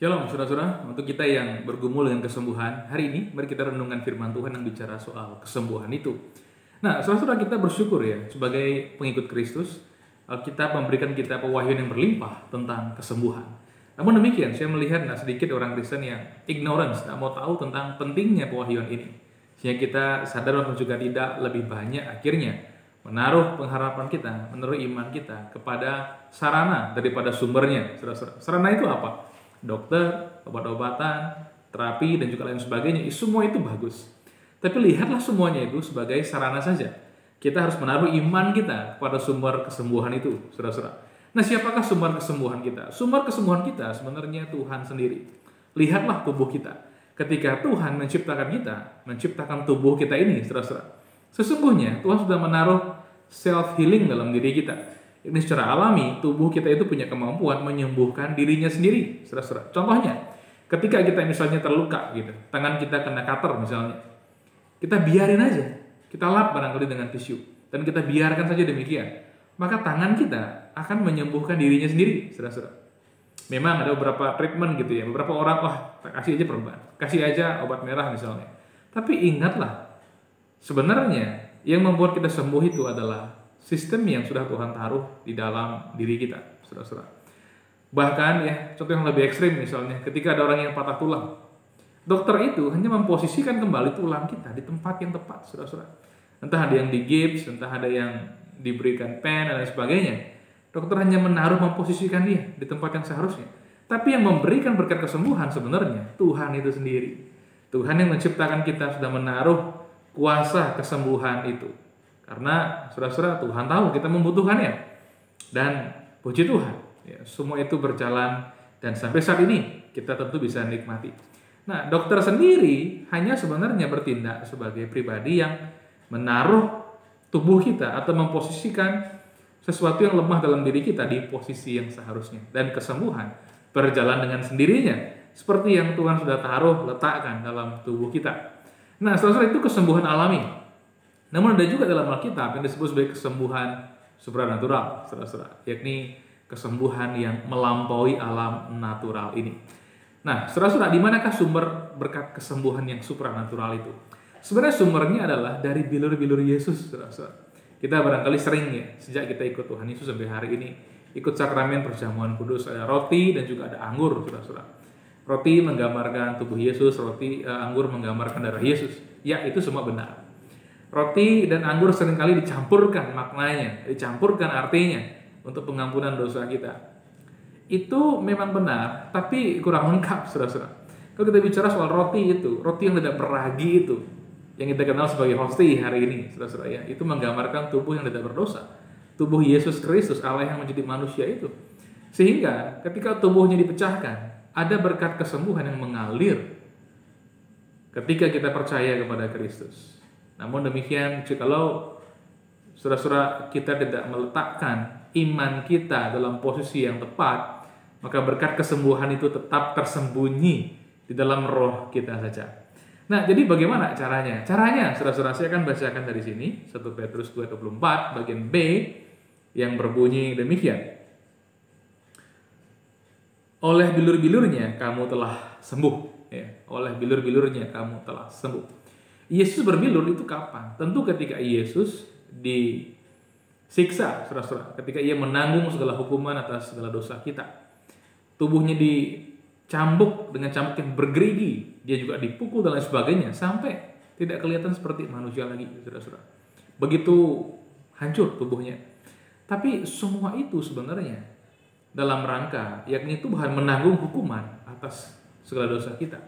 Shalom saudara-saudara, untuk kita yang bergumul dengan kesembuhan, hari ini mari kita renungkan firman Tuhan yang bicara soal kesembuhan itu. Nah, saudara-saudara, kita bersyukur ya, sebagai pengikut Kristus, Alkitab memberikan kita pewahyuan yang berlimpah tentang kesembuhan. Namun demikian, saya melihat sedikit orang Kristen yang ignorance, tak mau tahu tentang pentingnya pewahyuan ini. Sehingga kita sadar bahwa juga tidak lebih banyak akhirnya menaruh pengharapan kita, menaruh iman kita kepada sarana daripada sumbernya. Saudara-saudara, sarana itu apa? Dokter, obat-obatan, terapi, dan juga lain sebagainya. Semua itu bagus. Tapi lihatlah semuanya itu sebagai sarana saja. Kita harus menaruh iman kita pada sumber kesembuhan itu, saudara-saudara. Nah, siapakah sumber kesembuhan kita? Sumber kesembuhan kita sebenarnya Tuhan sendiri. Lihatlah tubuh kita. Ketika Tuhan menciptakan kita, menciptakan tubuh kita ini, saudara-saudara, sesungguhnya Tuhan sudah menaruh self-healing dalam diri kita. Ini secara alami, tubuh kita itu punya kemampuan menyembuhkan dirinya sendiri. Saudara-saudara. Contohnya, ketika kita misalnya terluka, gitu, tangan kita kena cutter misalnya, kita biarin aja, kita lap barangkali dengan tisu, dan kita biarkan saja demikian. Maka tangan kita akan menyembuhkan dirinya sendiri, saudara-saudara. Memang ada beberapa treatment gitu ya, beberapa orang, kasih aja perban, kasih aja obat merah misalnya. Tapi ingatlah, sebenarnya yang membuat kita sembuh itu adalah sistem yang sudah Tuhan taruh di dalam diri kita, saudara-saudara. Bahkan ya, contoh yang lebih ekstrim misalnya, ketika ada orang yang patah tulang, dokter itu hanya memposisikan kembali tulang kita di tempat yang tepat, saudara-saudara. Entah ada yang di gips, entah ada yang diberikan pen dan lain sebagainya. Dokter hanya menaruh, memposisikan dia di tempat yang seharusnya. Tapi yang memberikan berkat kesembuhan sebenarnya Tuhan itu sendiri. Tuhan yang menciptakan kita sudah menaruh kuasa kesembuhan itu. Karena saudara-saudara, Tuhan tahu kita membutuhkannya. Dan puji Tuhan, ya, semua itu berjalan dan sampai saat ini kita tentu bisa nikmati. Nah, dokter sendiri hanya sebenarnya bertindak sebagai pribadi yang menaruh tubuh kita atau memposisikan sesuatu yang lemah dalam diri kita di posisi yang seharusnya. Dan kesembuhan berjalan dengan sendirinya, seperti yang Tuhan sudah taruh, letakkan dalam tubuh kita. Nah, saudara-saudara, itu kesembuhan alami. Namun ada juga dalam Alkitab yang disebut sebagai kesembuhan supranatural, saudara-saudara, yakni kesembuhan yang melampaui alam natural ini. Nah, saudara-saudara, di manakah sumber berkat kesembuhan yang supranatural itu? Sebenarnya sumbernya adalah dari bilur-bilur Yesus, saudara-saudara. Kita barangkali sering ya, sejak kita ikut Tuhan Yesus sampai hari ini, ikut sakramen perjamuan kudus, ada roti dan juga ada anggur, saudara-saudara. Roti menggambarkan tubuh Yesus, anggur menggambarkan darah Yesus. Ya, itu semua benar. Roti dan anggur seringkali dicampurkan maknanya, dicampurkan artinya untuk pengampunan dosa kita. Itu memang benar, tapi kurang lengkap, saudara-saudara. Kalau kita bicara soal roti itu, roti yang tidak beragi itu, yang kita kenal sebagai hostia hari ini, saudara-saudara, ya, itu menggambarkan tubuh yang tidak berdosa. Tubuh Yesus Kristus, Allah yang menjadi manusia itu. Sehingga ketika tubuhnya dipecahkan, ada berkat kesembuhan yang mengalir ketika kita percaya kepada Kristus. Namun demikian, jikalau saudara-saudara kita tidak meletakkan iman kita dalam posisi yang tepat, maka berkat kesembuhan itu tetap tersembunyi di dalam roh kita saja. Nah, jadi bagaimana caranya? Caranya, saudara-saudara, saya akan bacakan dari sini, 1 Petrus 2:24, bagian B, yang berbunyi demikian. Oleh bilur-bilurnya kamu telah sembuh. Ya, oleh bilur-bilurnya kamu telah sembuh. Yesus berbilur itu kapan? Tentu ketika Yesus disiksa, saudara-saudara, ketika ia menanggung segala hukuman atas segala dosa kita. Tubuhnya dicambuk dengan cambuk yang bergerigi, dia juga dipukul dan lain sebagainya, sampai tidak kelihatan seperti manusia lagi, saudara-saudara. Begitu hancur tubuhnya. Tapi semua itu sebenarnya dalam rangka, yakni Tuhan menanggung hukuman atas segala dosa kita.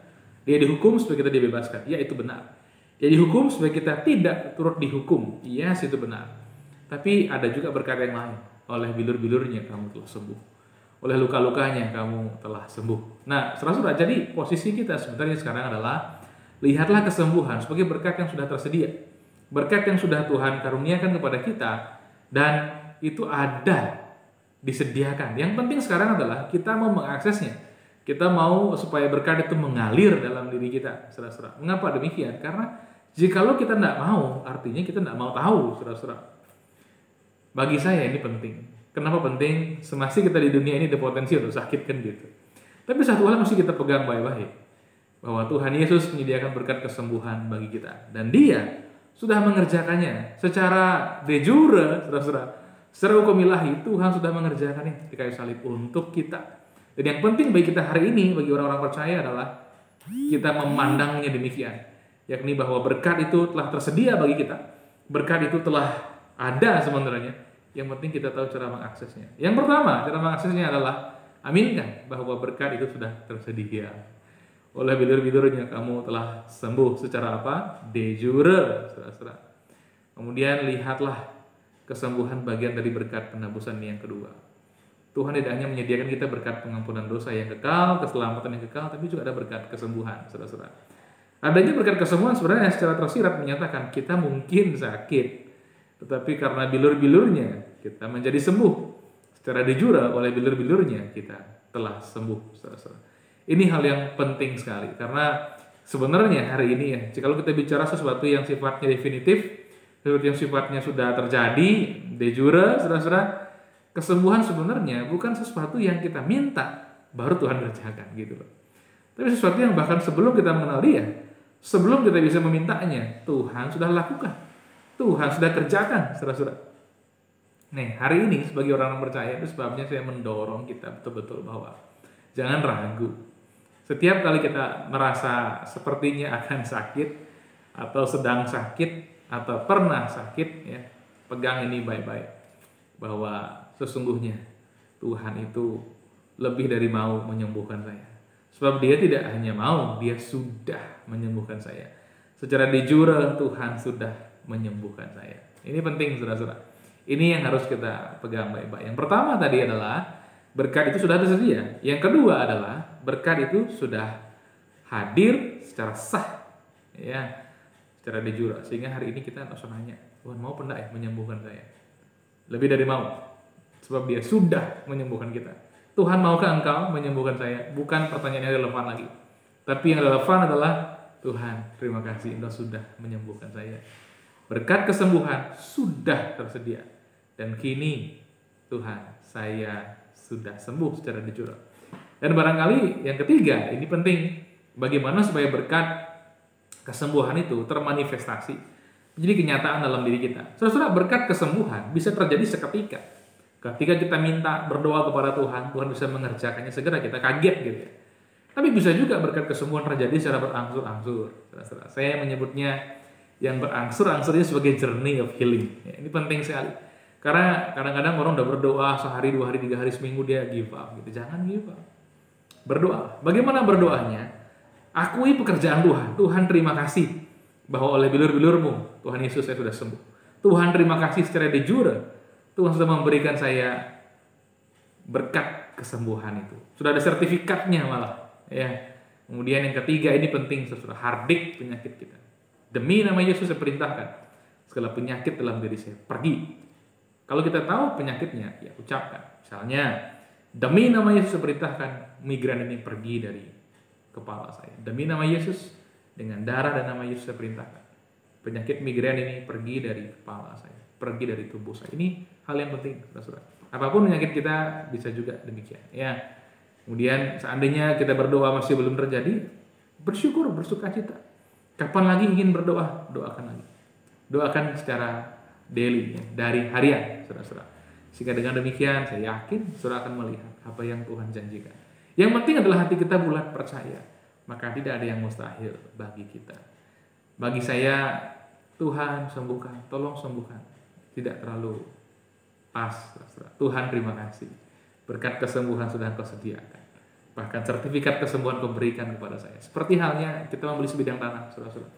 Dia dihukum supaya kita dibebaskan. Ya, itu benar. Dia dihukum supaya kita tidak turut dihukum. Yes, itu benar. Tapi ada juga berkat yang lain. Oleh bilur-bilurnya kamu telah sembuh. Oleh luka-lukanya kamu telah sembuh. Nah, saudara-saudara, jadi posisi kita sebenarnya sekarang adalah lihatlah kesembuhan sebagai berkat yang sudah tersedia. Berkat yang sudah Tuhan karuniakan kepada kita dan itu ada, disediakan. Yang penting sekarang adalah kita mau mengaksesnya. Kita mau supaya berkat itu mengalir dalam diri kita, saudara-saudara. Mengapa demikian? Karena jikalau kita tidak mau, artinya kita tidak mau tahu, saudara-saudara. Bagi saya ini penting. Kenapa penting? Semasa kita di dunia ini ada potensi untuk sakit kan gitu. Tapi satu hal mesti kita pegang baik-baik, bahwa Tuhan Yesus menyediakan berkat kesembuhan bagi kita, dan Dia sudah mengerjakannya secara de jure, saudara-saudara. Secara hukum ilahi, Tuhan sudah mengerjakannya di kayu salib untuk kita. Dan yang penting bagi kita hari ini, bagi orang-orang percaya adalah kita memandangnya demikian, yakni bahwa berkat itu telah tersedia bagi kita, berkat itu telah ada sebenarnya. Yang penting kita tahu cara mengaksesnya. Yang pertama, cara mengaksesnya adalah aminkan bahwa berkat itu sudah tersedia. Oleh bilur-bilurnya kamu telah sembuh secara apa? De jure, saudara-saudara. Kemudian lihatlah kesembuhan bagian dari berkat penebusan yang kedua. Tuhan tidak hanya menyediakan kita berkat pengampunan dosa yang kekal, keselamatan yang kekal, tapi juga ada berkat kesembuhan, saudara-saudara. Adanya berkat kesembuhan sebenarnya secara tersirat menyatakan kita mungkin sakit, tetapi karena bilur-bilurnya kita menjadi sembuh. Secara de jure oleh bilur-bilurnya kita telah sembuh, saudara-saudara. Ini hal yang penting sekali, karena sebenarnya hari ini ya, jika kita bicara sesuatu yang sifatnya definitif, sesuatu yang sifatnya sudah terjadi, de jure, saudara-saudara, kesembuhan sebenarnya bukan sesuatu yang kita minta, baru Tuhan kerjakan gitu loh. Tapi sesuatu yang bahkan sebelum kita mengenal Dia, sebelum kita bisa memintanya, Tuhan sudah lakukan, Tuhan sudah kerjakan, saudara-saudara. Nih, hari ini sebagai orang percaya, itu sebabnya saya mendorong kita betul-betul bahwa jangan ragu. Setiap kali kita merasa sepertinya akan sakit, atau sedang sakit, atau pernah sakit, ya, pegang ini baik-baik, bahwa sesungguhnya Tuhan itu lebih dari mau menyembuhkan saya. Sebab Dia tidak hanya mau, Dia sudah menyembuhkan saya. Secara de jure Tuhan sudah menyembuhkan saya. Ini penting, saudara-saudara. Ini yang harus kita pegang baik-baik. Yang pertama tadi adalah berkat itu sudah tersedia. Yang kedua adalah berkat itu sudah hadir secara sah, ya, secara de jure. Sehingga hari ini kita harus nanya, Tuhan mau apa enggak ya menyembuhkan saya? Lebih dari mau, sebab Dia sudah menyembuhkan kita. Tuhan maukah engkau menyembuhkan saya? Bukan pertanyaan yang relevan lagi, tapi yang relevan adalah Tuhan, terima kasih Engkau sudah menyembuhkan saya. Berkat kesembuhan sudah tersedia, dan kini Tuhan, saya sudah sembuh secara de jure. Dan barangkali yang ketiga, ini penting, bagaimana supaya berkat kesembuhan itu termanifestasi, menjadi kenyataan dalam diri kita. Saudara, berkat kesembuhan bisa terjadi seketika. Ketika kita minta, berdoa kepada Tuhan, Tuhan bisa mengerjakannya segera, kita kaget gitu ya. Tapi bisa juga berkat kesembuhan terjadi secara berangsur-angsur. Saudara, saya menyebutnya yang berangsur-angsurnya sebagai journey of healing. Ya, ini penting sekali. Karena kadang-kadang orang udah berdoa sehari, 2 hari, 3 hari, seminggu dia give up gitu. Jangan give up. Berdoa. Bagaimana berdoanya? Akui pekerjaan Tuhan. Tuhan, terima kasih bahwa oleh bilur-bilurmu Tuhan Yesus saya sudah sembuh. Tuhan, terima kasih secara de jure Tuhan sudah memberikan saya berkat kesembuhan itu. Sudah ada sertifikatnya malah, ya. Kemudian yang ketiga, ini penting, saudara, hardik penyakit kita. Demi nama Yesus saya perintahkan segala penyakit dalam diri saya pergi. Kalau kita tahu penyakitnya, ya ucapkan. Misalnya, demi nama Yesus saya perintahkan migran ini pergi dari kepala saya. Demi nama Yesus, dengan darah dan nama Yesus saya perintahkan penyakit migran ini pergi dari kepala saya, pergi dari tubuh saya. Ini hal yang penting, saudara. Apapun penyakit kita bisa juga demikian, ya. Kemudian seandainya kita berdoa masih belum terjadi, bersyukur, bersukacita. Kapan lagi ingin berdoa? Doakan lagi. Doakan secara daily, ya, dari harian, saudara-saudara. Sehingga dengan demikian saya yakin saudara akan melihat apa yang Tuhan janjikan. Yang penting adalah hati kita bulat percaya, maka tidak ada yang mustahil bagi kita. Bagi saya, Tuhan sembuhkan, tolong sembuhkan, tidak terlalu pas, saudara. Tuhan terima kasih, berkat kesembuhan sudah Engkau sediakan. Bahkan sertifikat kesembuhan Kau berikan kepada saya. Seperti halnya kita membeli sebidang tanah, saudara-saudara.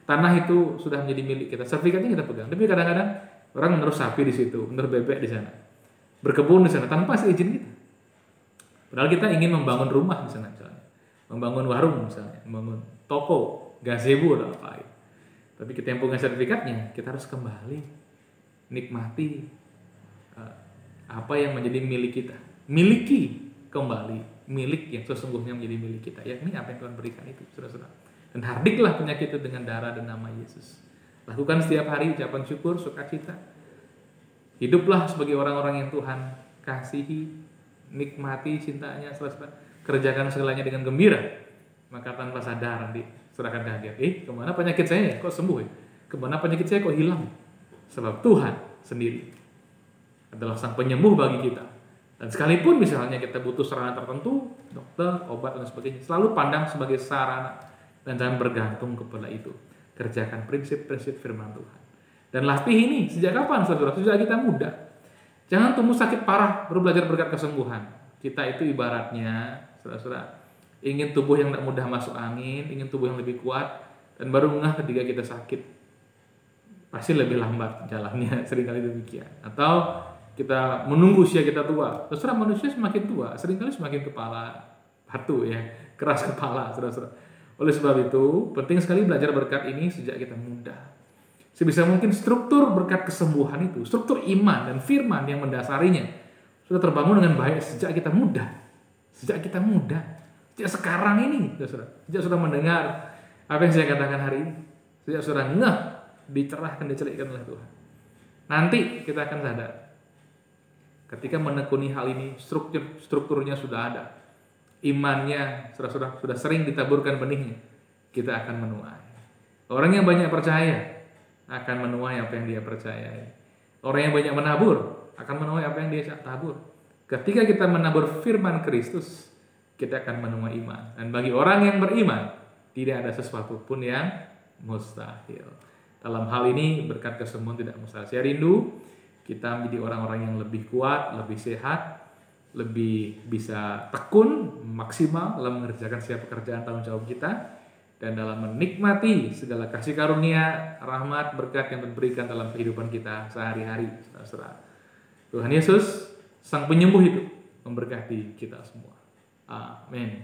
Tanah itu sudah menjadi milik kita, sertifikatnya kita pegang. Tapi kadang-kadang orang menaruh sapi di situ, menaruh bebek di sana, berkebun di sana tanpa izin kita. Padahal kita ingin membangun rumah di sana misalnya, membangun warung misalnya, membangun toko, gazebo atau apa. Tapi kita yang punya sertifikatnya, kita harus kembali nikmati apa yang menjadi milik kita. Miliki kembali milik yang sesungguhnya menjadi milik kita, yakni apa yang Tuhan berikan itu, saudara-saudara. Dan hardiklah penyakit itu dengan darah dan nama Yesus. Lakukan setiap hari ucapan syukur, sukacita. Hiduplah sebagai orang-orang yang Tuhan kasihi, nikmati cintanya, saudara-saudara. kerjakan segalanya dengan gembira, maka tanpa sadar nanti saudara akan kaget, kemana penyakit saya kok sembuh ya? Kemana penyakit saya kok hilang? Sebab Tuhan sendiri adalah sang penyembuh bagi kita. Dan sekalipun misalnya kita butuh sarana tertentu, dokter, obat, dan sebagainya, selalu pandang sebagai sarana dan jangan bergantung kepada itu. Kerjakan prinsip-prinsip firman Tuhan. Dan latih ini sejak kapan, saudara? Sejak kita muda. Jangan tunggu sakit parah baru belajar berkat kesembuhan. Kita itu ibaratnya, saudara-saudara, ingin tubuh yang tidak mudah masuk angin, ingin tubuh yang lebih kuat, dan baru ngeh ketika kita sakit. Pasti lebih lambat jalannya, seringkali demikian. Atau kita menunggu usia kita tua. Terserah manusia semakin tua, seringkali semakin kepala batu ya, keras kepala, saudara-saudara. Oleh sebab itu, penting sekali belajar berkat ini sejak kita muda. Sebisa mungkin struktur berkat kesembuhan itu, struktur iman dan firman yang mendasarinya sudah terbangun dengan baik sejak kita muda. Sejak kita muda. Sejak sekarang ini, saudara. Sejak sudah mendengar apa yang saya katakan hari ini. Sejak sudah ngeh, dicerahkan, dicelikkan oleh Tuhan. Nanti kita akan sadar. Ketika menekuni hal ini, strukturnya sudah ada. Imannya sudah sering ditaburkan benihnya. Kita akan menuai. Orang yang banyak percaya akan menuai apa yang dia percayai. Orang yang banyak menabur akan menuai apa yang dia tabur. Ketika kita menabur firman Kristus, kita akan menuai iman. Dan bagi orang yang beriman, tidak ada sesuatu pun yang mustahil. Dalam hal ini berkat kesembuhan tidak mustahil. Saya rindu kita menjadi orang-orang yang lebih kuat, lebih sehat, lebih bisa tekun, maksimal dalam mengerjakan setiap pekerjaan tanggung jawab kita, dan dalam menikmati segala kasih karunia, rahmat, berkat yang diberikan dalam kehidupan kita sehari-hari. Tuhan Yesus, Sang Penyembuh itu, memberkati kita semua. Amin.